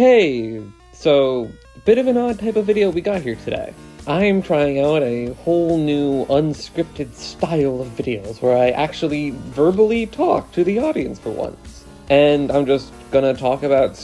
Hey, so, bit of an odd type of video we got here today. I'm trying out a whole new unscripted style of videos where I actually verbally talk to the audience for once. And I'm just gonna talk about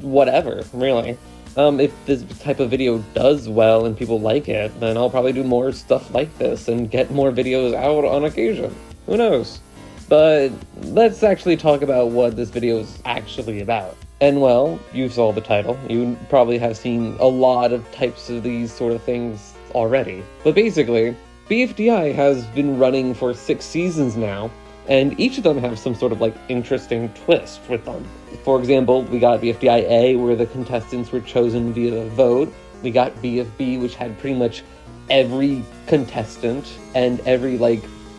whatever, really. If this type of video does well and people like it, then I'll probably do more stuff like this and get more videos out on occasion. Who knows? But let's actually talk about what this video is actually about. And well, you saw the title. You probably have seen a lot of types of these sort of things already. But basically, BFDI has been running for 6 seasons now, and each of them have some sort of interesting twist with them. For example, we got BFDI A, where the contestants were chosen via the vote. We got BFB, which had pretty much every contestant and every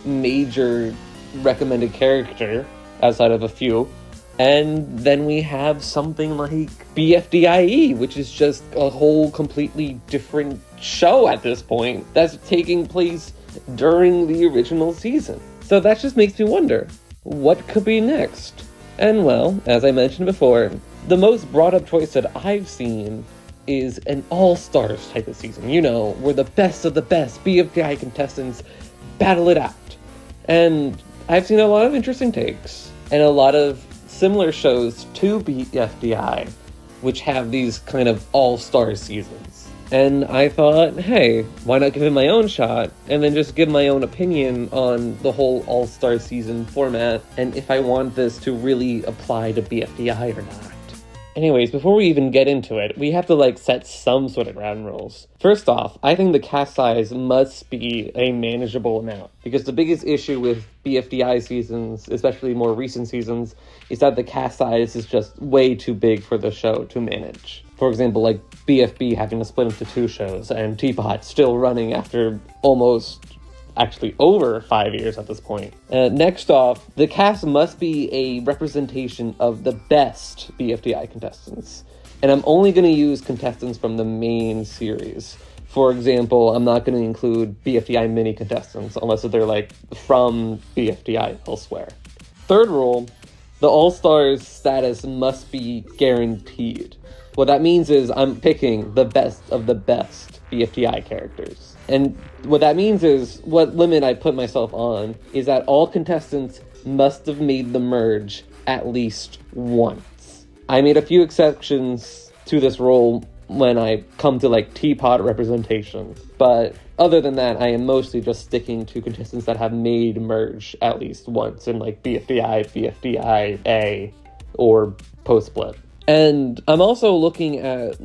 major recommended character outside of a few. And then we have something like BFDIE, which is just a whole completely different show at this point that's taking place during the original season. So that just makes me wonder, what could be next? And well, as I mentioned before, the most brought up choice that I've seen is an all-stars type of season. You know, where the best of the best BFDI contestants battle it out. And I've seen a lot of interesting takes and a lot of similar shows to BFDI, which have these kind of all-star seasons. And I thought, hey, why not give it my own shot, and then just give my own opinion on the whole all-star season format, and if I want this to really apply to BFDI or not. Anyways, before we even get into it, we have to set some sort of ground rules. First off, I think the cast size must be a manageable amount, because the biggest issue with BFDI seasons, especially more recent seasons, is that the cast size is just way too big for the show to manage. For example, BFB having to split into 2 shows, and Teapot still running after almost actually over 5 years at this point. Next off, the cast must be a representation of the best BFDI contestants. And I'm only going to use contestants from the main series. For example, I'm not going to include BFDI mini contestants unless they're from BFDI elsewhere. Third rule, the All-Stars status must be guaranteed. What that means is I'm picking the best of the best BFDI characters. And what that means is, what limit I put myself on is that all contestants must have made the merge at least once. I made a few exceptions to this rule when I come to teapot representation, but other than that, I am mostly just sticking to contestants that have made merge at least once in BFDI, BFDI A, or post-split. And I'm also looking at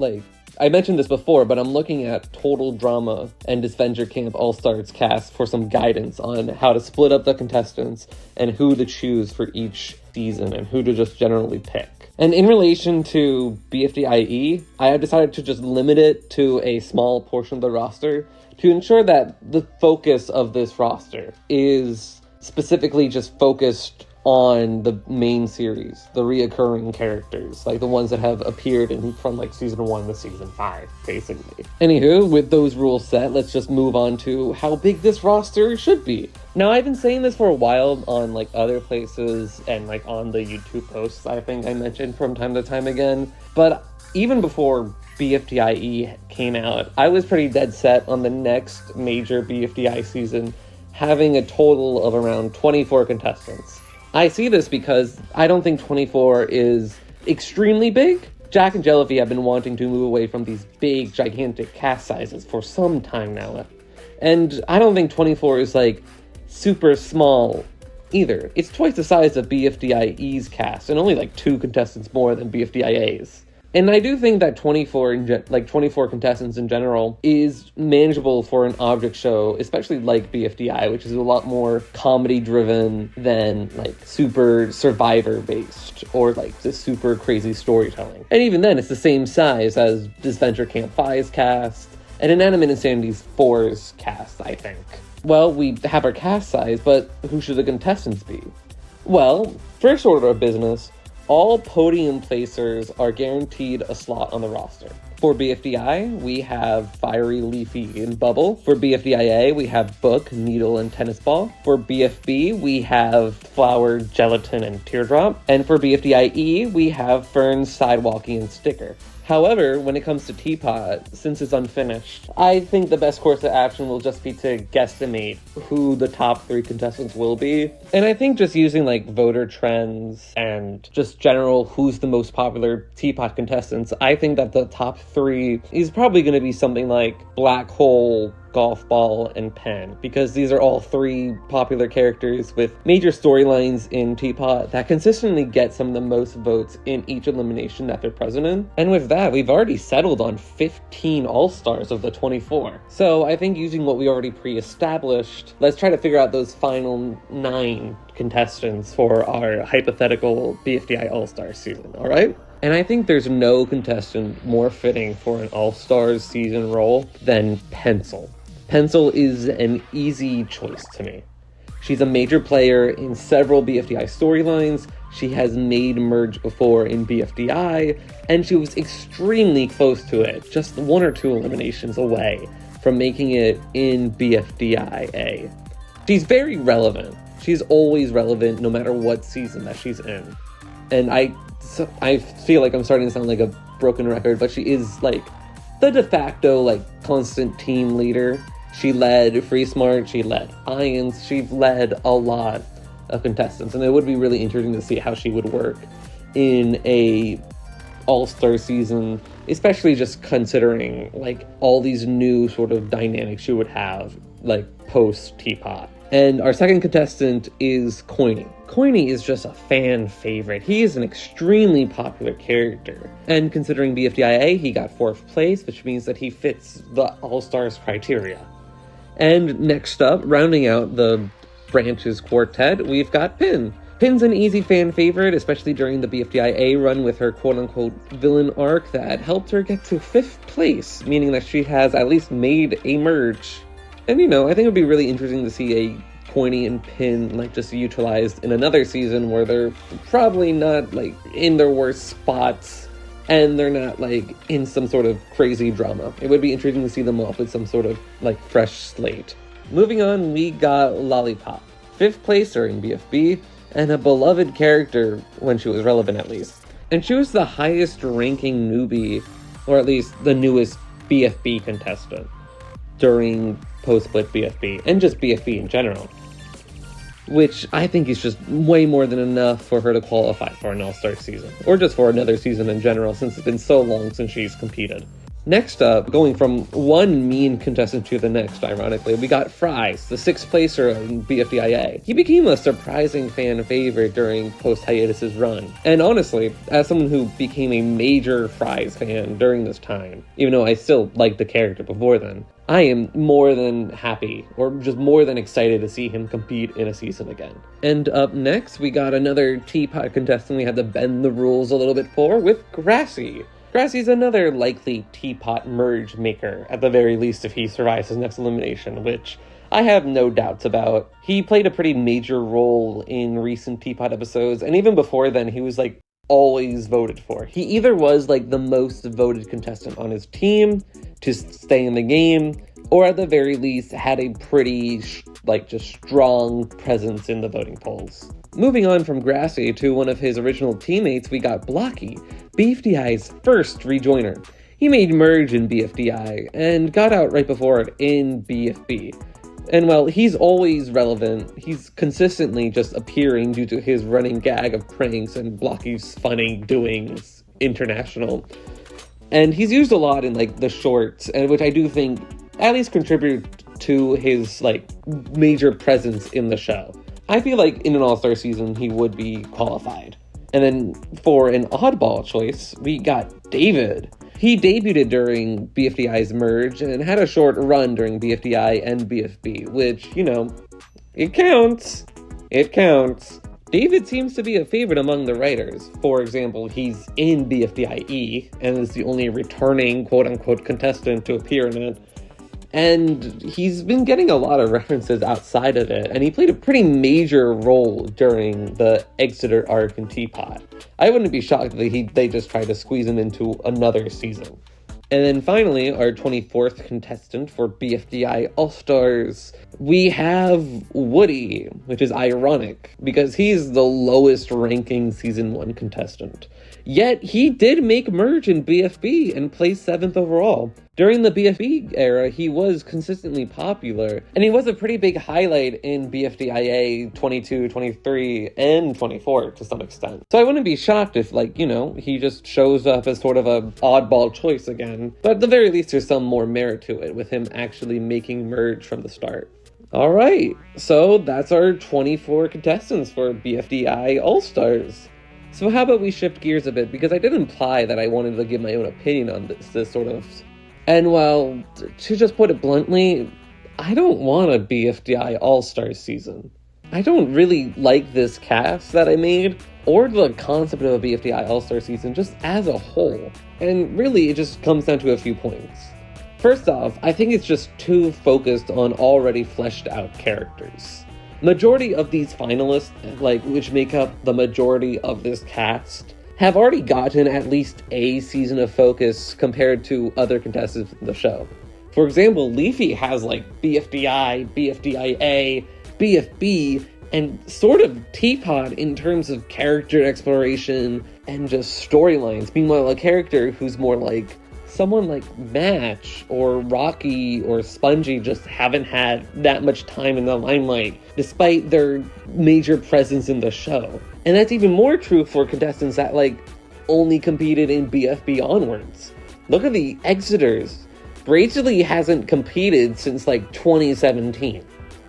I mentioned this before, but I'm looking at Total Drama and Disventure Camp All-Stars cast for some guidance on how to split up the contestants and who to choose for each season and who to just generally pick. And in relation to BFDIE, I have decided to just limit it to a small portion of the roster to ensure that the focus of this roster is specifically just focused on the main series, the reoccurring characters, the ones that have appeared from season 1 to season 5, basically. Anywho, with those rules set, let's just move on to how big this roster should be. Now, I've been saying this for a while on other places and on the YouTube posts I think I mentioned from time to time again, but even before BFDIE came out, I was pretty dead set on the next major BFDI season having a total of around 24 contestants. I see this because I don't think 24 is extremely big. Jack and Jellyfy have been wanting to move away from these big, gigantic cast sizes for some time now. And I don't think 24 is, super small either. It's twice the size of BFDIE's cast, and only, 2 contestants more than BFDIA's. And I do think that 24 contestants in general is manageable for an object show, especially BFDI, which is a lot more comedy-driven than super survivor-based or the super crazy storytelling. And even then, it's the same size as Disventure Camp 5's cast and Inanimate Insanity's 4's cast, I think. Well, we have our cast size, but who should the contestants be? Well, first order of business, all podium placers are guaranteed a slot on the roster. For BFDI, we have Fiery, Leafy, and Bubble. For BFDIA, we have Book, Needle, and Tennis Ball. For BFB, we have Flower, Gelatin, and Teardrop. And for BFDIE, we have Fern, Sidewalkie, and Sticker. However, when it comes to Teapot, since it's unfinished, I think the best course of action will just be to guesstimate who the top 3 contestants will be. And I think just using like voter trends and just general who's the most popular Teapot contestants, I think that the top 3 is probably going to be something like Black Hole, Golf Ball, and Pen, because these are all 3 popular characters with major storylines in Teapot that consistently get some of the most votes in each elimination that they're present in. And with that, we've already settled on 15 All-Stars of the 24. So I think using what we already pre-established, let's try to figure out those final 9 contestants for our hypothetical BFDI All-Star season, all right? And I think there's no contestant more fitting for an All-Stars season role than Pencil. Pencil is an easy choice to me. She's a major player in several BFDI storylines. She has made merge before in BFDI, and she was extremely close to it, just 1 or 2 eliminations away from making it in BFDIA. She's very relevant. She's always relevant no matter what season that she's in. And I feel like I'm starting to sound like a broken record, but she is like the de facto like constant team leader. She led Free Smart, she led Ions, she led a lot of contestants, and it would be really interesting to see how she would work in a all-star season, especially just considering like all these new sort of dynamics she would have like post Teapot. And our second contestant is Coiny. Coiny is just a fan favorite. He is an extremely popular character. And considering BFDIA, he got 4th place, which means that he fits the All-Stars criteria. And next up, rounding out the Branches quartet, we've got Pin. Pin's an easy fan favorite, especially during the BFDIA run with her quote-unquote villain arc that helped her get to 5th place, meaning that she has at least made a merge. And I think it would be really interesting to see a Coiny and Pin like just utilized in another season where they're probably not like in their worst spots and they're not like in some sort of crazy drama. It would be interesting to see them off with some sort of like fresh slate. Moving on, we got Lollipop, 5th placer in BFB and a beloved character when she was relevant at least. And she was the highest ranking newbie, or at least the newest BFB contestant during post-split BFB, and just BFB in general, which I think is just way more than enough for her to qualify for an All-Star season, or just for another season in general, since it's been so long since she's competed. Next up, going from one mean contestant to the next, ironically, we got Fries, the 6th placer in BFDIA. He became a surprising fan favorite during post-hiatus's run. And honestly, as someone who became a major Fries fan during this time, even though I still liked the character before then, I am more than happy, or just more than excited to see him compete in a season again. And up next, we got another Teapot contestant we had to bend the rules a little bit for, with Grassy. Grassy's another likely Teapot merge maker, at the very least if he survives his next elimination, which I have no doubts about. He played a pretty major role in recent Teapot episodes, and even before then, he was like always voted for. He either was like the most voted contestant on his team to stay in the game, or at the very least had a pretty just strong presence in the voting polls. Moving on from Grassy to one of his original teammates, we got Blocky, BFDI's first rejoiner. He made merge in BFDI and got out right before it in BFB. And while he's always relevant, he's consistently just appearing due to his running gag of pranks and Blocky's funny doings international. And he's used a lot in like the shorts, and which I do think at least contribute to his like major presence in the show. I feel like in an All-Star season, he would be qualified. And then for an oddball choice, we got David. He debuted during BFDI's merge and had a short run during BFDI and BFB, which, it counts. It counts. David seems to be a favorite among the writers. For example, he's in BFDIE and is the only returning quote-unquote contestant to appear in it. And he's been getting a lot of references outside of it, and he played a pretty major role during the Exeter arc in Teapot. I wouldn't be shocked that they just tried to squeeze him into another season. And then finally, our 24th contestant for BFDI All-Stars, we have Woody, which is ironic, because he's the lowest ranking Season 1 contestant. Yet he did make merge in BFB and placed 7th overall. During the BFB era, he was consistently popular, and he was a pretty big highlight in BFDIA 22, 23, and 24 to some extent. So I wouldn't be shocked if, he just shows up as sort of a oddball choice again. But at the very least, there's some more merit to it, with him actually making merge from the start. Alright, so that's our 24 contestants for BFDI All-Stars. So how about we shift gears a bit, because I did imply that I wanted to give my own opinion on this sort of... And well, to just put it bluntly, I don't want a BFDI All-Stars season. I don't really like this cast that I made, or the concept of a BFDI All-Star season just as a whole. And really, it just comes down to a few points. First off, I think it's just too focused on already fleshed out characters. Majority of these finalists, which make up the majority of this cast, have already gotten at least a season of focus compared to other contestants in the show. For example, Leafy has BFDI, BFDIA, BFB, and sort of Teapot in terms of character exploration and just storylines. Meanwhile, a character who's more like someone like Match or Rocky or Spongy just haven't had that much time in the limelight, despite their major presence in the show. And that's even more true for contestants that only competed in BFB onwards. Look at the Exiters. Bracely hasn't competed since 2017,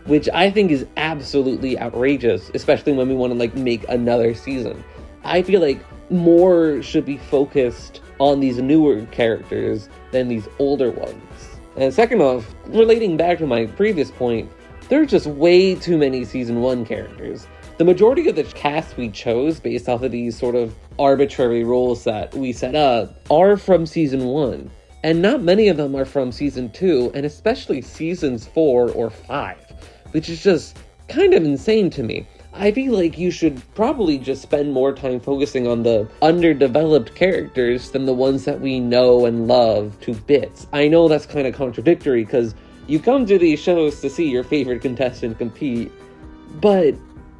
which I think is absolutely outrageous, especially when we want to make another season. I feel like more should be focused on these newer characters than these older ones. And second off, relating back to my previous point, there are just way too many Season 1 characters. The majority of the cast we chose based off of these sort of arbitrary rules that we set up are from Season 1, and not many of them are from Season 2, and especially Seasons 4 or 5, which is just kind of insane to me. I feel like you should probably just spend more time focusing on the underdeveloped characters than the ones that we know and love to bits. I know that's kind of contradictory because you come to these shows to see your favorite contestant compete, but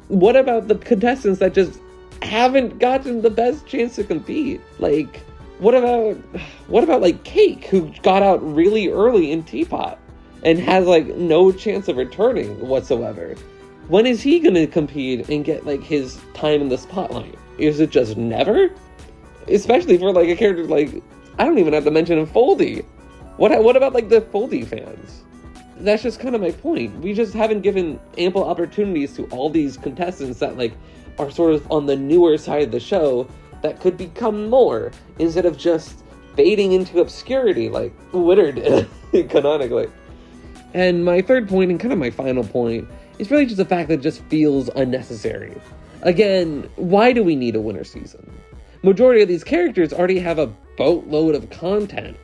what about the contestants that just haven't gotten the best chance to compete? What about Cake, who got out really early in Teapot and has no chance of returning whatsoever? When is he gonna compete and get his time in the spotlight? Is it just never? Especially for a character I don't even have to mention Foldy. What about the Foldy fans? That's just kind of my point. We just haven't given ample opportunities to all these contestants that are sort of on the newer side of the show that could become more, instead of just fading into obscurity like Witter did, canonically. And my third point, and kind of my final point, is really just the fact that it just feels unnecessary. Again, why do we need a winter season? Majority of these characters already have a boatload of content,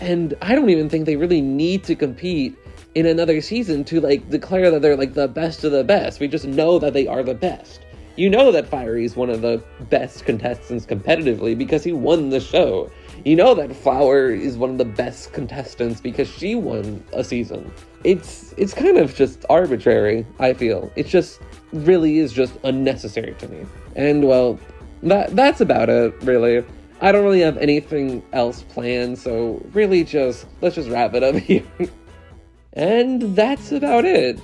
and I don't even think they really need to compete in another season to declare that they're the best of the best. We just know that they are the best. You know that Fiery is one of the best contestants competitively because he won the show. You know that Flower is one of the best contestants because she won a season. It's kind of just arbitrary, I feel. It just really is just unnecessary to me. And well, that's about it, really. I don't really have anything else planned, so really let's just wrap it up here. And that's about it.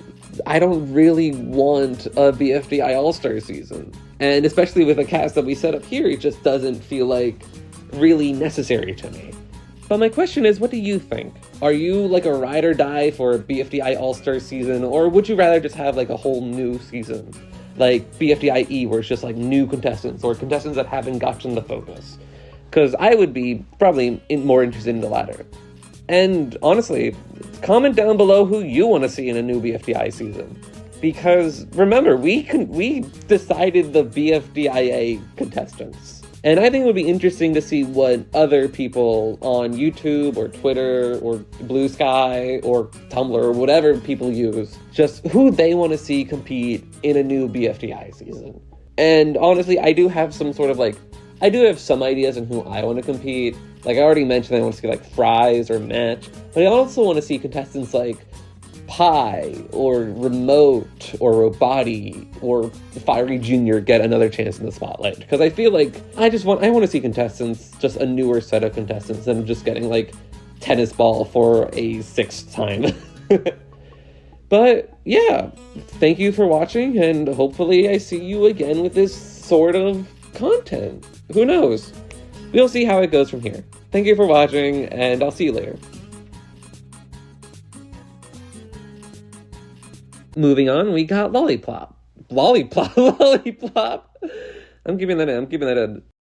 I don't really want a BFDI All-Star season. And especially with the cast that we set up here, it just doesn't feel really necessary to me. But my question is, what do you think? Are you a ride or die for a BFDI All-Star season, or would you rather just have a whole new season? BFDIE, where it's just new contestants, or contestants that haven't gotten the focus? Because I would be probably more interested in the latter. And honestly, comment down below who you want to see in a new BFDI season. Because remember, we decided the BFDIA contestants. And I think it would be interesting to see what other people on YouTube or Twitter or Blue Sky or Tumblr or whatever people use, just who they want to see compete in a new BFDI season. And honestly, I do have some sort of I do have some ideas on who I want to compete. I already mentioned I want to see Fries or Match, but I also want to see contestants Pie or Remote or Roboti or Fiery Jr. get another chance in the spotlight, because I feel like I want to see contestants, just a newer set of contestants, than just getting like tennis ball for a 6th time. But yeah, thank you for watching, and hopefully I see you again with this sort of content. Who knows? We'll see how it goes from here. Thank you for watching, and I'll see you later. Moving on, we got Lollipop. Lollipop. I'm keeping that in.